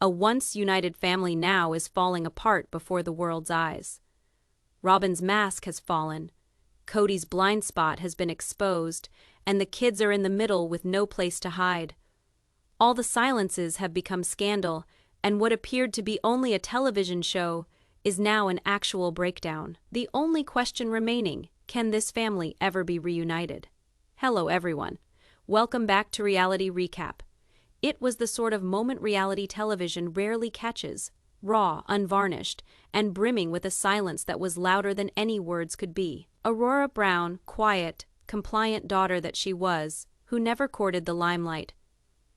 A once united family now is falling apart before the world's eyes. Robyn's mask has fallen, Cody's blind spot has been exposed, and the kids are in the middle with no place to hide. All the silences have become scandal, and what appeared to be only a television show is now an actual breakdown. The only question remaining: can this family ever be reunited? Hello everyone. Welcome back to Reality Recap. It was the sort of moment reality television rarely catches, raw, unvarnished, and brimming with a silence that was louder than any words could be. Aurora Brown, quiet, compliant daughter that she was, who never courted the limelight,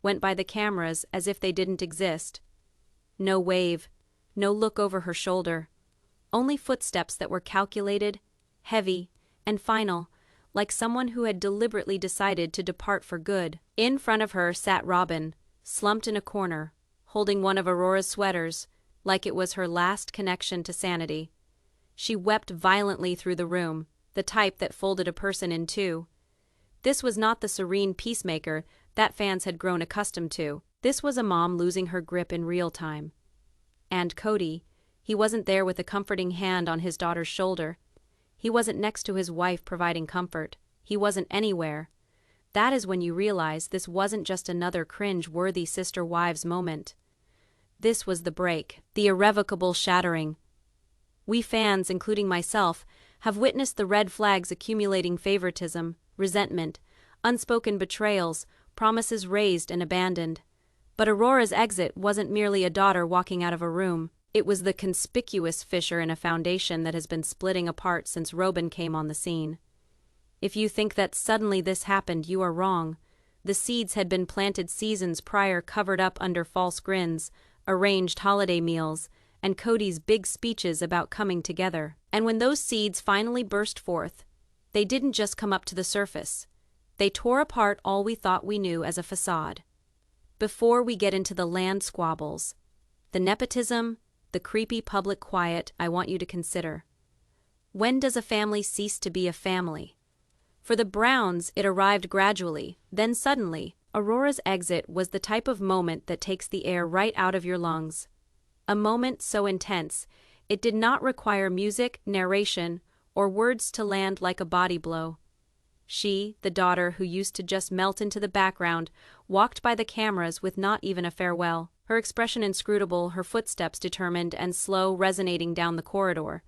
went by the cameras as if they didn't exist. No wave, no look over her shoulder, only footsteps that were calculated, heavy, and final, like someone who had deliberately decided to depart for good. In front of her sat Robyn, slumped in a corner, holding one of Aurora's sweaters, like it was her last connection to sanity. She wept violently through the room, the type that folded a person in two. This was not the serene peacemaker that fans had grown accustomed to. This was a mom losing her grip in real time. And Cody, he wasn't there with a comforting hand on his daughter's shoulder. He wasn't next to his wife providing comfort. He wasn't anywhere. That is when you realize this wasn't just another cringe-worthy sister-wives moment. This was the break, the irrevocable shattering. We fans, including myself, have witnessed the red flags accumulating: favoritism, resentment, unspoken betrayals, promises raised and abandoned. But Aurora's exit wasn't merely a daughter walking out of a room. It was the conspicuous fissure in a foundation that has been splitting apart since Robyn came on the scene. If you think that suddenly this happened, you are wrong. The seeds had been planted seasons prior, covered up under false grins, arranged holiday meals, and Cody's big speeches about coming together. And when those seeds finally burst forth, they didn't just come up to the surface. They tore apart all we thought we knew as a facade. Before we get into the land squabbles, the nepotism, the creepy public quiet, I want you to consider: when does a family cease to be a family? For the Browns, it arrived gradually, then suddenly. Aurora's exit was the type of moment that takes the air right out of your lungs. A moment so intense, it did not require music, narration, or words to land like a body blow. She, the daughter who used to just melt into the background, walked by the cameras with not even a farewell. Her expression inscrutable, her footsteps determined and slow, resonating down the corridor.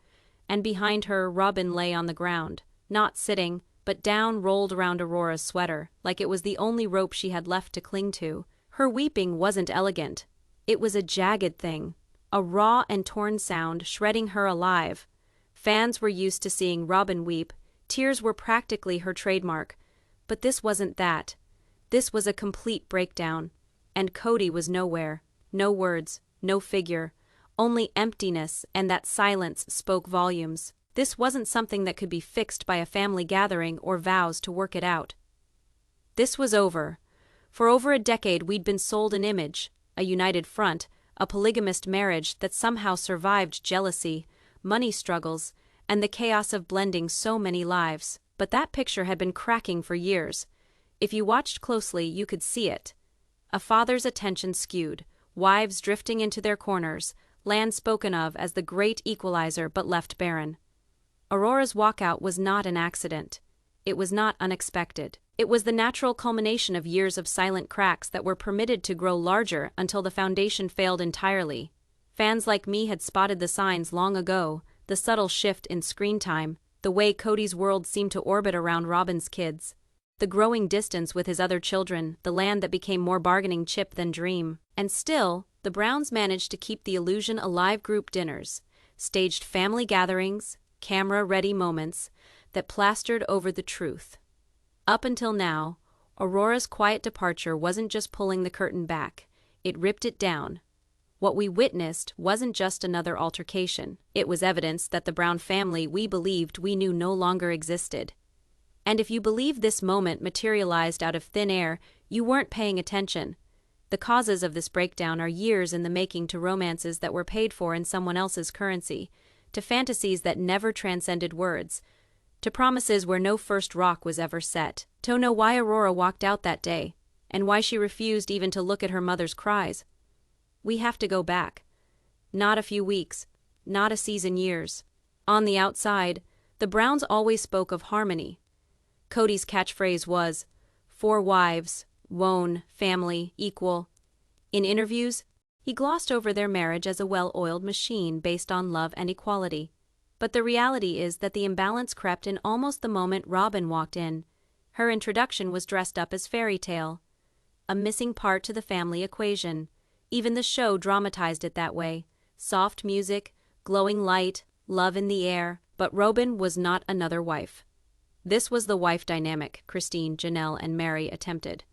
And behind her, Robyn lay on the ground, not sitting, but down, rolled around Aurora's sweater, like it was the only rope she had left to cling to. Her weeping wasn't elegant. It was a jagged thing, a raw and torn sound, shredding her alive. Fans were used to seeing Robyn weep. Tears were practically her trademark. But this wasn't that. This was a complete breakdown. And Cody was nowhere. No words, no figure, only emptiness, and that silence spoke volumes. This wasn't something that could be fixed by a family gathering or vows to work it out. This was over. For over a decade we'd been sold an image, a united front, a polygamist marriage that somehow survived jealousy, money struggles, and the chaos of blending so many lives. But that picture had been cracking for years. If you watched closely, you could see it. A father's attention skewed, wives drifting into their corners, land spoken of as the great equalizer but left barren. Aurora's walkout was not an accident. It was not unexpected. It was the natural culmination of years of silent cracks that were permitted to grow larger until the foundation failed entirely. Fans like me had spotted the signs long ago: the subtle shift in screen time, the way Cody's world seemed to orbit around Robyn's kids, the growing distance with his other children, the land that became more bargaining chip than dream. And still, the Browns managed to keep the illusion alive: group dinners, staged family gatherings, camera-ready moments that plastered over the truth. Up until now, Aurora's quiet departure wasn't just pulling the curtain back, it ripped it down. What we witnessed wasn't just another altercation. It was evidence that the Brown family we believed we knew no longer existed. And if you believe this moment materialized out of thin air, you weren't paying attention. The causes of this breakdown are years in the making, to romances that were paid for in someone else's currency, to fantasies that never transcended words, to promises where no first rock was ever set. To know why Aurora walked out that day, and why she refused even to look at her mother's cries. We have to go back. Not a few weeks, not a season years. On the outside, the Browns always spoke of harmony. Cody's catchphrase was, 4 wives, one, family, equal. In interviews, he glossed over their marriage as a well-oiled machine based on love and equality. But the reality is that the imbalance crept in almost the moment Robyn walked in. Her introduction was dressed up as fairy tale, a missing part to the family equation. Even the show dramatized it that way. Soft music, glowing light, love in the air. But Robyn was not another wife. This was the wife dynamic Christine, Janelle, and Meri attempted.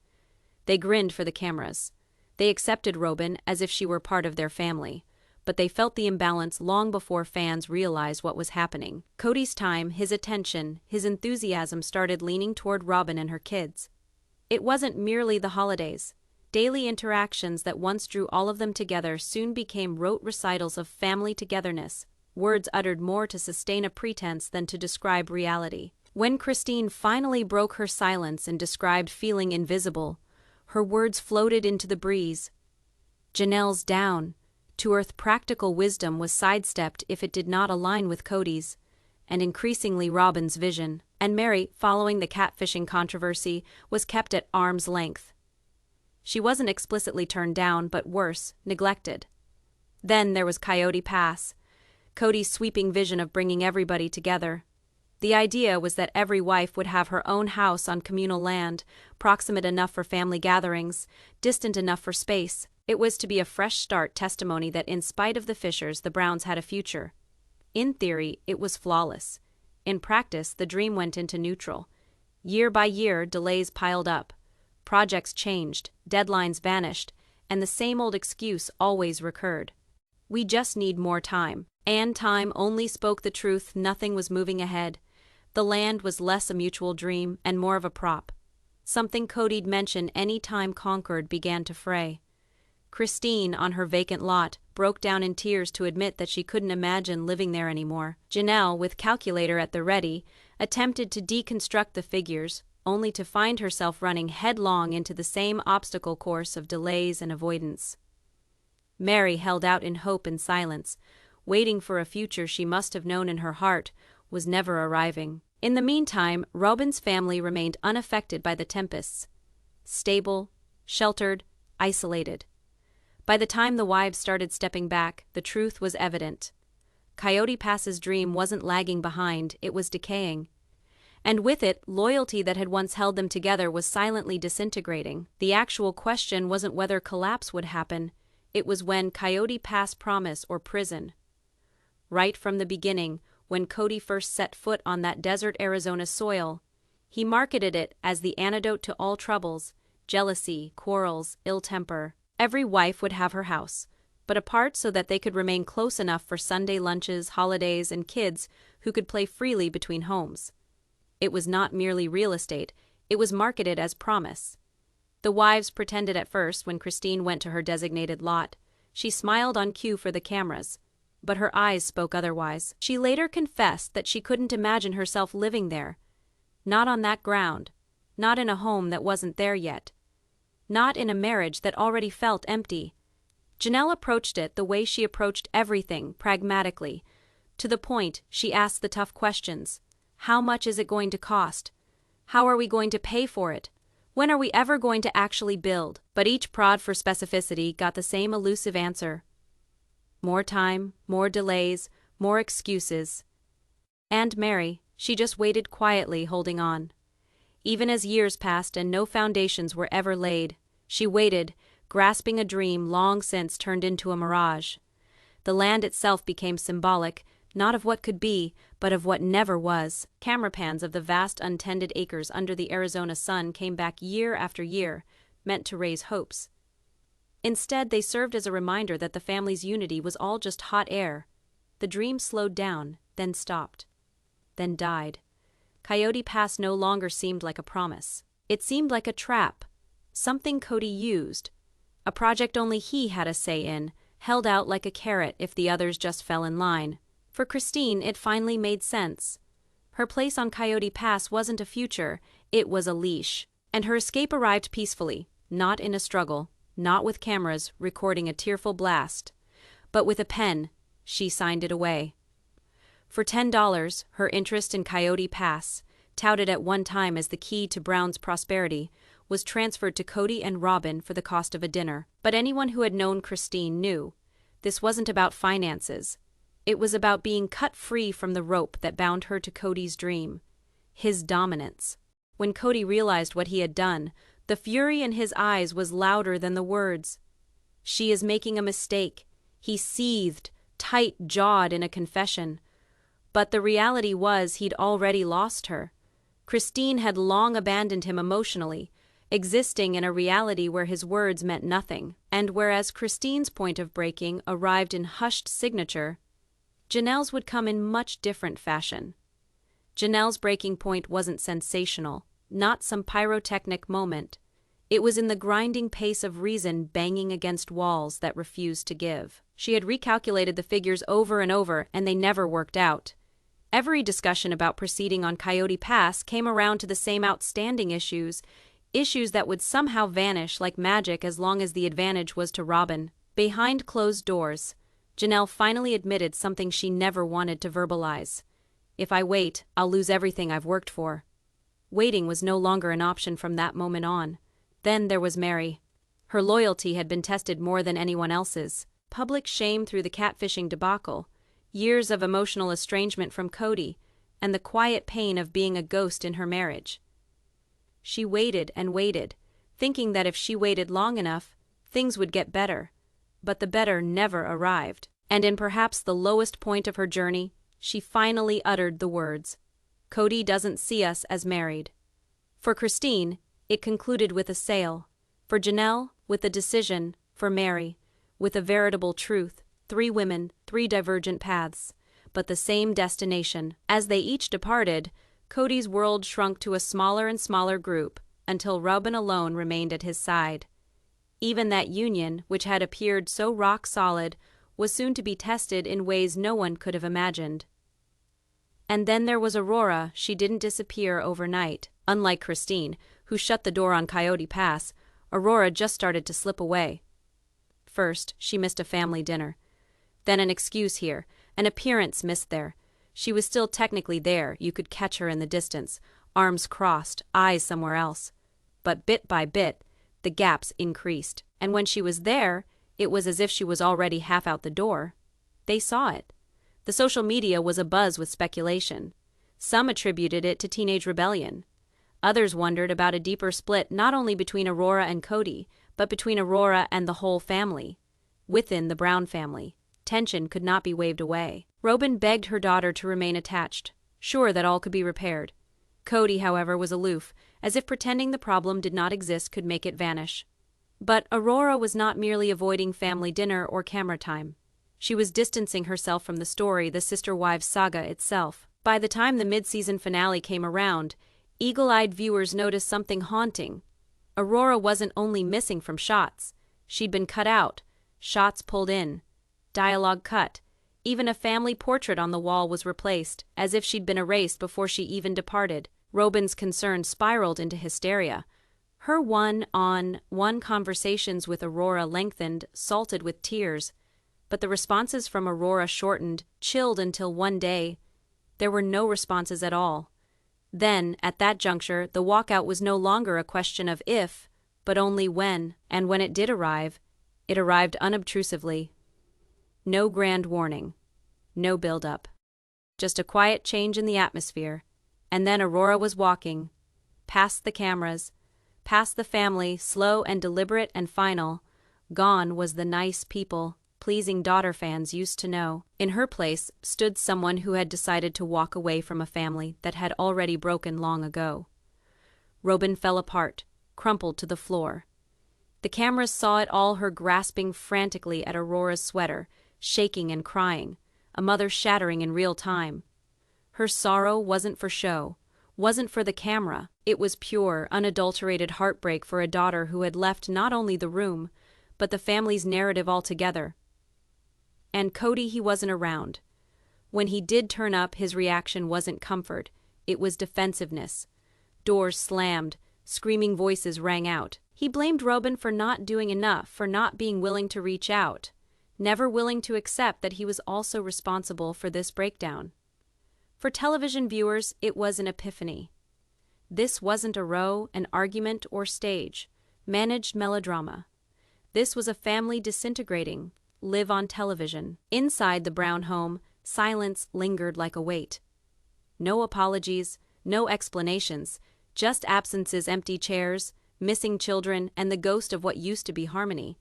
They grinned for the cameras. They accepted Robyn as if she were part of their family, but they felt the imbalance long before fans realized what was happening. Cody's time, his attention, his enthusiasm started leaning toward Robyn and her kids. It wasn't merely the holidays. Daily interactions that once drew all of them together soon became rote recitals of family togetherness, words uttered more to sustain a pretense than to describe reality. When Christine finally broke her silence and described feeling invisible, her words floated into the breeze. Janelle's down-to-earth practical wisdom was sidestepped if it did not align with Cody's, and increasingly Robyn's vision. And Meri, following the catfishing controversy, was kept at arm's length. She wasn't explicitly turned down, but worse, neglected. Then there was Coyote Pass, Cody's sweeping vision of bringing everybody together. The idea was that every wife would have her own house on communal land, proximate enough for family gatherings, distant enough for space. It was to be a fresh start, testimony that in spite of the fissures, the Browns had a future. In theory, it was flawless. In practice, the dream went into neutral. Year by year, delays piled up. Projects changed, deadlines vanished, and the same old excuse always recurred. We just need more time. And time only spoke the truth. Nothing was moving ahead. The land was less a mutual dream and more of a prop. Something Cody'd mention any time conquered began to fray. Christine, on her vacant lot, broke down in tears to admit that she couldn't imagine living there anymore. Janelle, with calculator at the ready, attempted to deconstruct the figures, only to find herself running headlong into the same obstacle course of delays and avoidance. Meri held out in hope and silence, waiting for a future she must have known in her heart was never arriving. In the meantime, Robyn's family remained unaffected by the tempests. Stable, sheltered, isolated. By the time the wives started stepping back, the truth was evident. Coyote Pass's dream wasn't lagging behind, it was decaying. And with it, loyalty that had once held them together was silently disintegrating. The actual question wasn't whether collapse would happen, it was when Coyote Pass promise or prison. Right from the beginning, when Cody first set foot on that desert Arizona soil, he marketed it as the antidote to all troubles, jealousy, quarrels, ill temper. Every wife would have her house, but apart so that they could remain close enough for Sunday lunches, holidays, and kids who could play freely between homes. It was not merely real estate, it was marketed as promise. The wives pretended at first when Christine went to her designated lot. She smiled on cue for the cameras, but her eyes spoke otherwise. She later confessed that she couldn't imagine herself living there. Not on that ground. Not in a home that wasn't there yet. Not in a marriage that already felt empty. Janelle approached it the way she approached everything, pragmatically. To the point, she asked the tough questions. How much is it going to cost? How are we going to pay for it? When are we ever going to actually build? But each prod for specificity got the same elusive answer. More time, more delays, more excuses. And Meri, she just waited quietly, holding on. Even as years passed and no foundations were ever laid, she waited, grasping a dream long since turned into a mirage. The land itself became symbolic, not of what could be, but of what never was. Camera pans of the vast untended acres under the Arizona sun came back year after year, meant to raise hopes. Instead, they served as a reminder that the family's unity was all just hot air. The dream slowed down, then stopped, then died. Coyote Pass no longer seemed like a promise. It seemed like a trap, something Cody used, a project only he had a say in, held out like a carrot if the others just fell in line. For Christine, it finally made sense. Her place on Coyote Pass wasn't a future, it was a leash. And her escape arrived peacefully, not in a struggle. not with cameras recording a tearful blast, but with a pen. She signed it away. For $10, her interest in Coyote Pass, touted at one time as the key to Brown's prosperity, was transferred to Cody and Robyn for the cost of a dinner. But anyone who had known Christine knew this wasn't about finances. It was about being cut free from the rope that bound her to Cody's dream, his dominance. When Cody realized what he had done, the fury in his eyes was louder than the words. "She is making a mistake," he seethed, tight-jawed in a confession. But the reality was he'd already lost her. Christine had long abandoned him emotionally, existing in a reality where his words meant nothing. And whereas Christine's point of breaking arrived in hushed signature, Janelle's would come in much different fashion. Janelle's breaking point wasn't sensational, not some pyrotechnic moment. It was in the grinding pace of reason banging against walls that refused to give. She had recalculated the figures over and over, and they never worked out. Every discussion about proceeding on Coyote Pass came around to the same outstanding issues that would somehow vanish like magic as long as the advantage was to Robyn. Behind closed doors, Janelle finally admitted something she never wanted to verbalize. "If I wait, I'll lose everything I've worked for." Waiting was no longer an option from that moment on. Then there was Meri. Her loyalty had been tested more than anyone else's. Public shame through the catfishing debacle, years of emotional estrangement from Cody, and the quiet pain of being a ghost in her marriage. She waited and waited, thinking that if she waited long enough, things would get better. But the better never arrived. And in perhaps the lowest point of her journey, she finally uttered the words, "Cody doesn't see us as married." For Christine, it concluded with a sale. For Janelle, with a decision. For Meri, with a veritable truth. 3 women, 3 divergent paths, but the same destination. As they each departed, Cody's world shrunk to a smaller and smaller group, until Robyn alone remained at his side. Even that union, which had appeared so rock-solid, was soon to be tested in ways no one could have imagined. And then there was Aurora. She didn't disappear overnight. Unlike Christine, who shut the door on Coyote Pass, Aurora just started to slip away. First, she missed a family dinner. Then an excuse here, an appearance missed there. She was still technically there, you could catch her in the distance, arms crossed, eyes somewhere else. But bit by bit, the gaps increased. And when she was there, it was as if she was already half out the door. They saw it. The social media was abuzz with speculation. Some attributed it to teenage rebellion. Others wondered about a deeper split not only between Aurora and Cody, but between Aurora and the whole family. Within the Brown family, tension could not be waved away. Robyn begged her daughter to remain attached, sure that all could be repaired. Cody, however, was aloof, as if pretending the problem did not exist could make it vanish. But Aurora was not merely avoiding family dinner or camera time. She was distancing herself from the story, the sister-wives saga itself. By the time the mid-season finale came around, eagle-eyed viewers noticed something haunting. Aurora wasn't only missing from shots. She'd been cut out, shots pulled in, dialogue cut. Even a family portrait on the wall was replaced, as if she'd been erased before she even departed. Robyn's concern spiraled into hysteria. Her one-on-one conversations with Aurora lengthened, salted with tears. But the responses from Aurora shortened, chilled until one day, there were no responses at all. Then, at that juncture, the walkout was no longer a question of if, but only when. And when it did arrive, it arrived unobtrusively. No grand warning. No build-up. Just a quiet change in the atmosphere. And then Aurora was walking. Past the cameras. Past the family, slow and deliberate and final. Gone was the nice people, pleasing daughter fans used to know. In her place stood someone who had decided to walk away from a family that had already broken long ago. Robyn fell apart, crumpled to the floor. The cameras saw it all, her grasping frantically at Aurora's sweater, shaking and crying, a mother shattering in real time. Her sorrow wasn't for show, wasn't for the camera. It was pure, unadulterated heartbreak for a daughter who had left not only the room, but the family's narrative altogether. And Cody, he wasn't around. When he did turn up, his reaction wasn't comfort, it was defensiveness. Doors slammed, Screaming voices rang out. He blamed Robyn for not doing enough, for not being willing to reach out, never willing to accept that he was also responsible for this breakdown. For television viewers, it was an epiphany. This wasn't a row, an argument, or stage, managed melodrama. This was a family disintegrating, live on television. Inside the Brown home, silence lingered like a weight. No apologies, no explanations, just absences, empty chairs, missing children, and the ghost of what used to be harmony.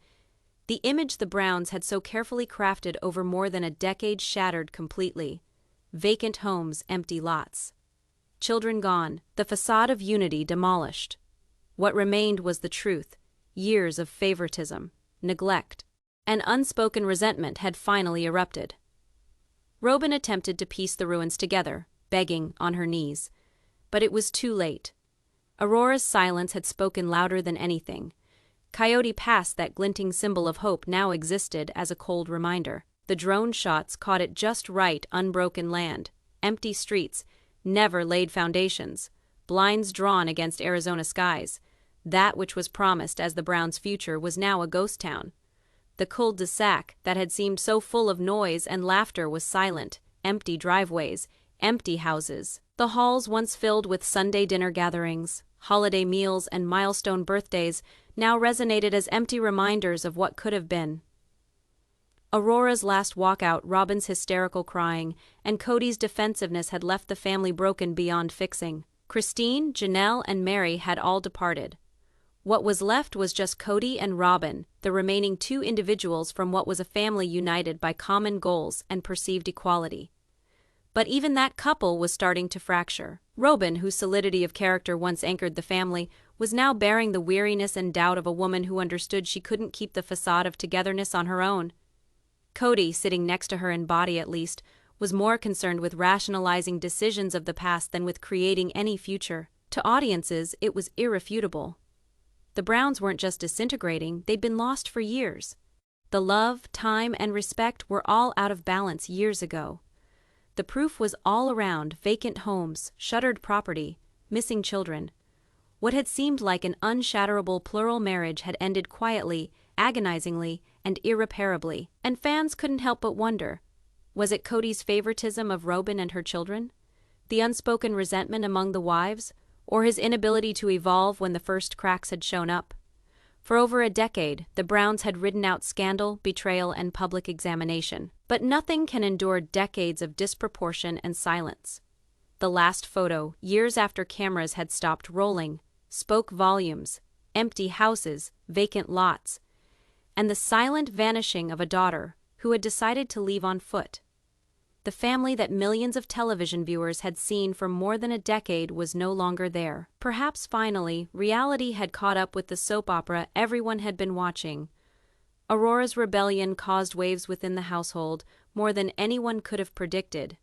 The image the Browns had so carefully crafted over more than a decade shattered completely. Vacant homes, empty lots. Children gone, the facade of unity demolished. What remained was the truth. Years of favoritism, neglect, and unspoken resentment had finally erupted. Robyn attempted to piece the ruins together, begging on her knees. But it was too late. Aurora's silence had spoken louder than anything. Coyote Pass, that glinting symbol of hope, now existed as a cold reminder. The drone shots caught it just right, unbroken land, empty streets, never laid foundations, blinds drawn against Arizona skies. That which was promised as the Browns' future was now a ghost town. The cul-de-sac that had seemed so full of noise and laughter was silent, empty driveways, empty houses. The halls once filled with Sunday dinner gatherings, holiday meals, and milestone birthdays now resonated as empty reminders of what could have been. Aurora's last walkout, Robyn's hysterical crying, and Cody's defensiveness had left the family broken beyond fixing. Christine, Janelle, and Meri had all departed. What was left was just Cody and Robyn, the remaining two individuals from what was a family united by common goals and perceived equality. But even that couple was starting to fracture. Robyn, whose solidity of character once anchored the family, was now bearing the weariness and doubt of a woman who understood she couldn't keep the facade of togetherness on her own. Cody, sitting next to her in body at least, was more concerned with rationalizing decisions of the past than with creating any future. To audiences, it was irrefutable. The Browns weren't just disintegrating, they'd been lost for years. The love, time, and respect were all out of balance years ago. The proof was all around: vacant homes, shuttered property, missing children. What had seemed like an unshatterable plural marriage had ended quietly, agonizingly, and irreparably. And fans couldn't help but wonder, was it Cody's favoritism of Robyn and her children? The unspoken resentment among the wives? Or his inability to evolve when the first cracks had shown up? For over a decade, the Browns had ridden out scandal, betrayal, and public examination. But nothing can endure decades of disproportion and silence. The last photo, years after cameras had stopped rolling, spoke volumes: empty houses, vacant lots, and the silent vanishing of a daughter who had decided to leave on foot. The family that millions of television viewers had seen for more than a decade was no longer there. Perhaps finally, reality had caught up with the soap opera everyone had been watching. Aurora's rebellion caused waves within the household, more than anyone could have predicted.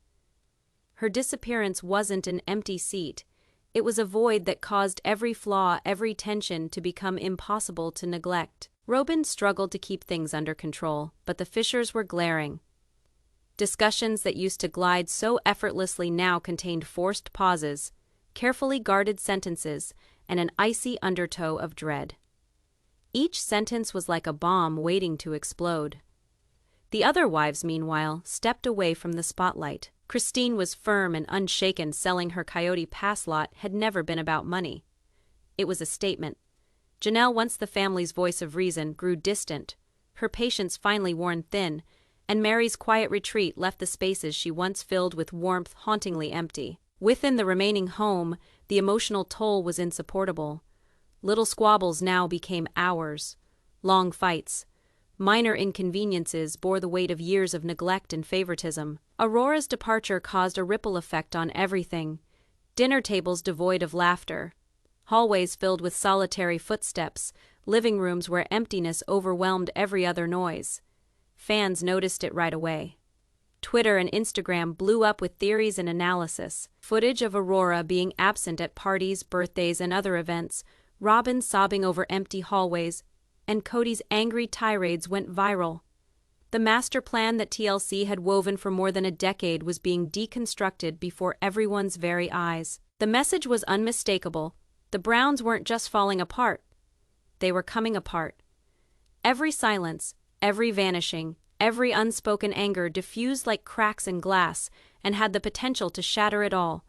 Her disappearance wasn't an empty seat. It was a void that caused every flaw, every tension to become impossible to neglect. Robyn struggled to keep things under control, but the fissures were glaring. Discussions that used to glide so effortlessly now contained forced pauses, carefully guarded sentences, and an icy undertow of dread. Each sentence was like a bomb waiting to explode. The other wives, meanwhile, stepped away from the spotlight. Christine was firm and unshaken. Selling her Coyote Pass lot had never been about money. It was a statement. Janelle, once the family's voice of reason, grew distant, her patience finally worn thin, and Meri's quiet retreat left the spaces she once filled with warmth hauntingly empty. Within the remaining home, the emotional toll was insupportable. Little squabbles now became hours. Long fights, minor inconveniences bore the weight of years of neglect and favoritism. Aurora's departure caused a ripple effect on everything. Dinner tables devoid of laughter, hallways filled with solitary footsteps, living rooms where emptiness overwhelmed every other noise. Fans noticed it right away. Twitter and Instagram blew up with theories and analysis. Footage of Aurora being absent at parties, birthdays, and other events, Robyn sobbing over empty hallways, and Cody's angry tirades went viral. The master plan that TLC had woven for more than a decade was being deconstructed before everyone's very eyes. The message was unmistakable: The Browns weren't just falling apart. They were coming apart. Every silence, every vanishing, every unspoken anger diffused like cracks in glass and had the potential to shatter it all.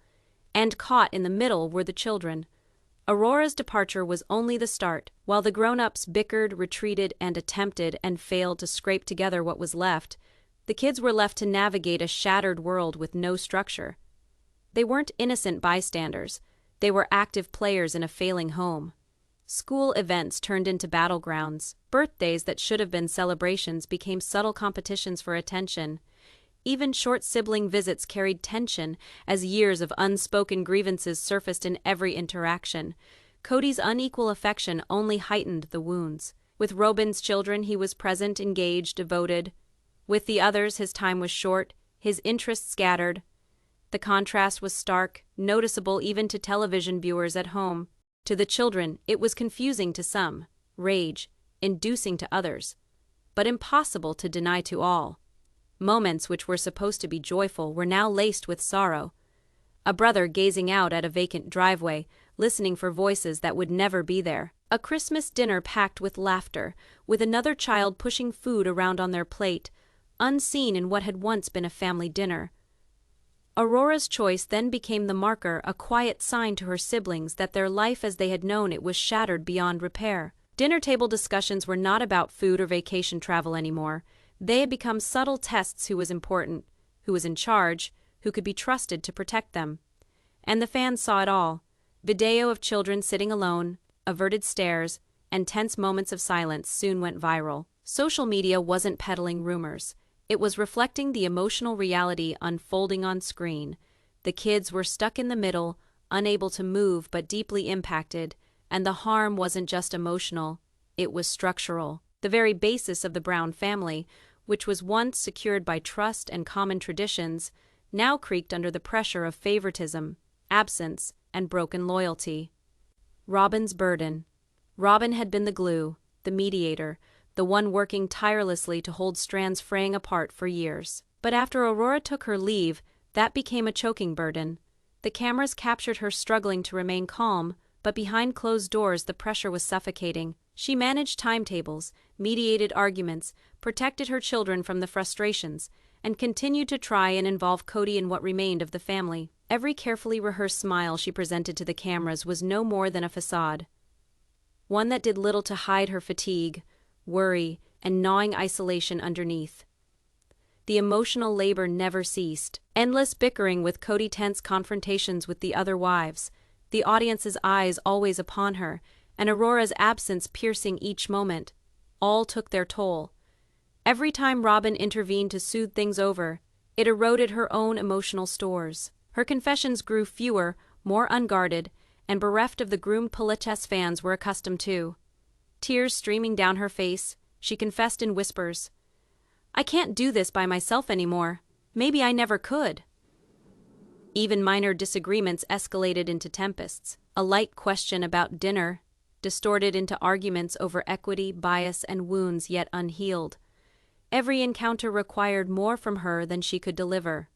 And caught in the middle were the children. Aurora's departure was only the start. While the grown-ups bickered, retreated, and attempted and failed to scrape together what was left, the kids were left to navigate a shattered world with no structure. They weren't innocent bystanders. They were active players in a failing home. School events turned into battlegrounds. Birthdays that should have been celebrations became subtle competitions for attention. Even short sibling visits carried tension as years of unspoken grievances surfaced in every interaction. Cody's unequal affection only heightened the wounds. With Robyn's children, he was present, engaged, devoted. With the others, his time was short, his interests scattered. The contrast was stark, noticeable even to television viewers at home. To the children, it was confusing to some, rage-inducing to others, but impossible to deny to all. Moments which were supposed to be joyful were now laced with sorrow. A brother gazing out at a vacant driveway, listening for voices that would never be there. A Christmas dinner packed with laughter, with another child pushing food around on their plate, unseen in what had once been a family dinner. Aurora's choice then became the marker, a quiet sign to her siblings that their life as they had known it was shattered beyond repair. Dinner table discussions were not about food or vacation travel anymore. They had become subtle tests: who was important, who was in charge, who could be trusted to protect them. And the fans saw it all. Video of children sitting alone, averted stares, and tense moments of silence soon went viral. Social media wasn't peddling rumors. It was reflecting the emotional reality unfolding on screen. The kids were stuck in the middle, unable to move but deeply impacted, and the harm wasn't just emotional, it was structural. The very basis of the Brown family, which was once secured by trust and common traditions, now creaked under the pressure of favoritism, absence, and broken loyalty. Robyn's burden. Robyn had been the glue, the mediator, the one working tirelessly to hold strands fraying apart for years. But after Aurora took her leave, that became a choking burden. The cameras captured her struggling to remain calm, but behind closed doors the pressure was suffocating. She managed timetables, mediated arguments, protected her children from the frustrations, and continued to try and involve Cody in what remained of the family. Every carefully rehearsed smile she presented to the cameras was no more than a facade. One that did little to hide her fatigue, worry, and gnawing isolation underneath. The emotional labor never ceased. Endless bickering with Cody, tense confrontations with the other wives, the audience's eyes always upon her, and Aurora's absence piercing each moment, all took their toll. Every time Robyn intervened to soothe things over, it eroded her own emotional stores. Her confessions grew fewer, more unguarded, and bereft of the groomed politesse fans were accustomed to. Tears streaming down her face, she confessed in whispers, "I can't do this by myself anymore. Maybe I never could." Even minor disagreements escalated into tempests. A light question about dinner distorted into arguments over equity, bias, and wounds yet unhealed. Every encounter required more from her than she could deliver.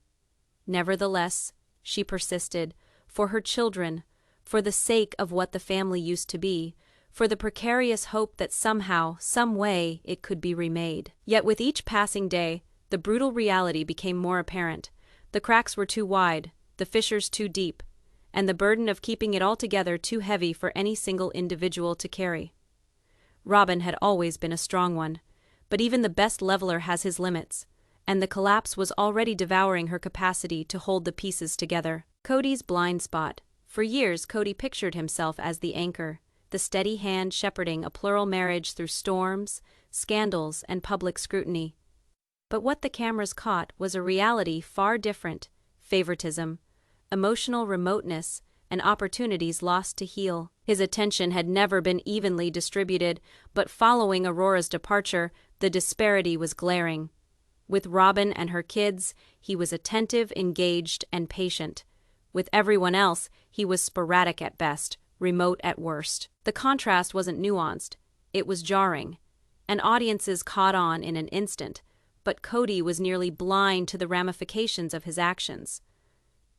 Nevertheless, she persisted, for her children, for the sake of what the family used to be, for the precarious hope that somehow, some way, it could be remade. Yet with each passing day, the brutal reality became more apparent. The cracks were too wide, the fissures too deep, and the burden of keeping it all together too heavy for any single individual to carry. Robyn had always been a strong one, but even the best leveler has his limits, and the collapse was already devouring her capacity to hold the pieces together. Cody's blind spot. For years, Cody pictured himself as the anchor, the steady hand shepherding a plural marriage through storms, scandals, and public scrutiny. But what the cameras caught was a reality far different: favoritism, emotional remoteness, and opportunities lost to heal. His attention had never been evenly distributed, but following Aurora's departure, the disparity was glaring. With Robyn and her kids, he was attentive, engaged, and patient. With everyone else, he was sporadic at best, remote at worst. The contrast wasn't nuanced, it was jarring, and audiences caught on in an instant, but Cody was nearly blind to the ramifications of his actions.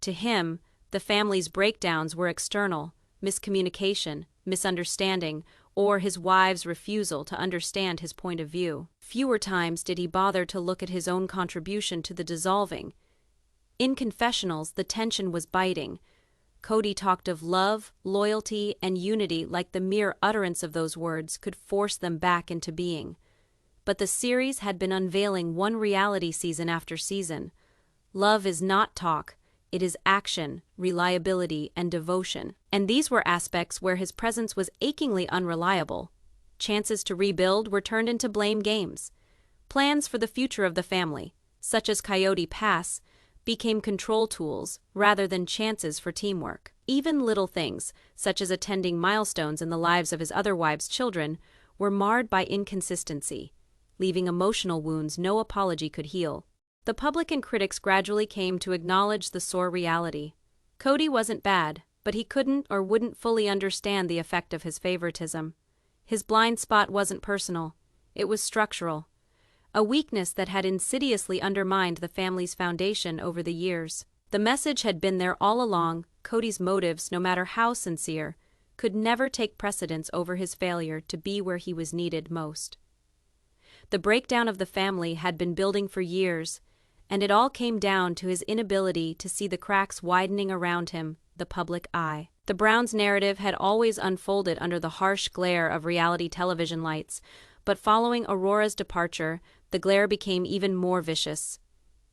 To him, the family's breakdowns were external, miscommunication, misunderstanding, or his wife's refusal to understand his point of view. Fewer times did he bother to look at his own contribution to the dissolving. In confessionals, the tension was biting. Cody talked of love, loyalty, and unity like the mere utterance of those words could force them back into being. But the series had been unveiling one reality season after season. Love is not talk, it is action, reliability, and devotion. And these were aspects where his presence was achingly unreliable. Chances to rebuild were turned into blame games. Plans for the future of the family, such as Coyote Pass, became control tools rather than chances for teamwork. Even little things, such as attending milestones in the lives of his other wives' children, were marred by inconsistency, leaving emotional wounds no apology could heal. The public and critics gradually came to acknowledge the sore reality. Cody wasn't bad, but he couldn't or wouldn't fully understand the effect of his favoritism. His blind spot wasn't personal, it was structural. A weakness that had insidiously undermined the family's foundation over the years. The message had been there all along: Cody's motives, no matter how sincere, could never take precedence over his failure to be where he was needed most. The breakdown of the family had been building for years, and it all came down to his inability to see the cracks widening around him, the public eye. The Browns' narrative had always unfolded under the harsh glare of reality television lights, but following Aurora's departure, the glare became even more vicious.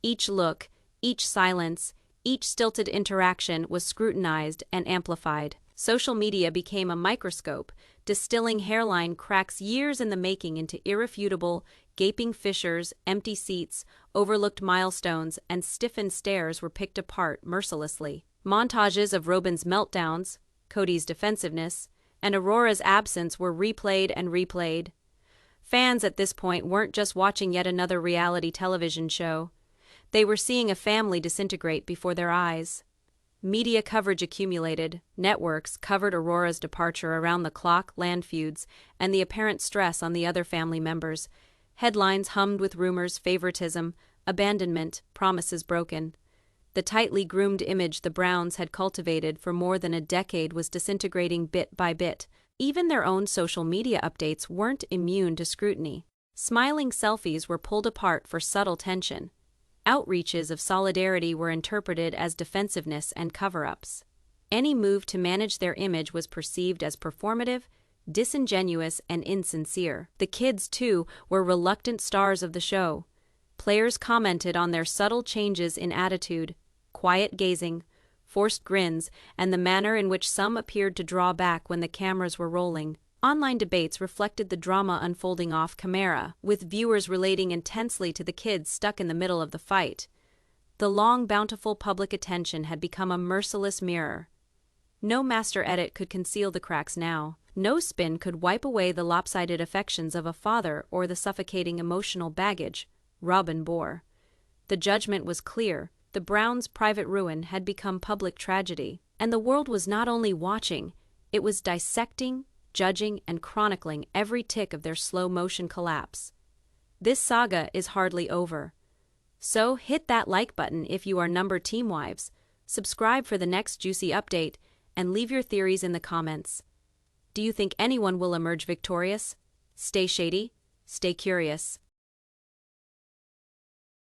Each look, each silence, each stilted interaction was scrutinized and amplified. Social media became a microscope, distilling hairline cracks years in the making into irrefutable, gaping fissures. Empty seats, overlooked milestones, and stiffened stares were picked apart mercilessly. Montages of Robyn's meltdowns, Cody's defensiveness, and Aurora's absence were replayed and replayed. Fans at this point weren't just watching yet another reality television show. They were seeing a family disintegrate before their eyes. Media coverage accumulated. Networks covered Aurora's departure around the clock, land feuds, and the apparent stress on the other family members. Headlines hummed with rumors, favoritism, abandonment, promises broken. The tightly groomed image the Browns had cultivated for more than a decade was disintegrating bit by bit. Even their own social media updates weren't immune to scrutiny. Smiling selfies were pulled apart for subtle tension. Outreaches of solidarity were interpreted as defensiveness and cover-ups. Any move to manage their image was perceived as performative, disingenuous, and insincere. The kids, too, were reluctant stars of the show. Players commented on their subtle changes in attitude, quiet gazing, forced grins, and the manner in which some appeared to draw back when the cameras were rolling. Online debates reflected the drama unfolding off camera, with viewers relating intensely to the kids stuck in the middle of the fight. The long, bountiful public attention had become a merciless mirror. No master edit could conceal the cracks now. No spin could wipe away the lopsided affections of a father or the suffocating emotional baggage Robyn bore. The judgment was clear. The Browns' private ruin had become public tragedy, and the world was not only watching, it was dissecting, judging, and chronicling every tick of their slow-motion collapse. This saga is hardly over. So hit that like button if you are number Team Wives, subscribe for the next juicy update, and leave your theories in the comments. Do you think anyone will emerge victorious? Stay shady, stay curious.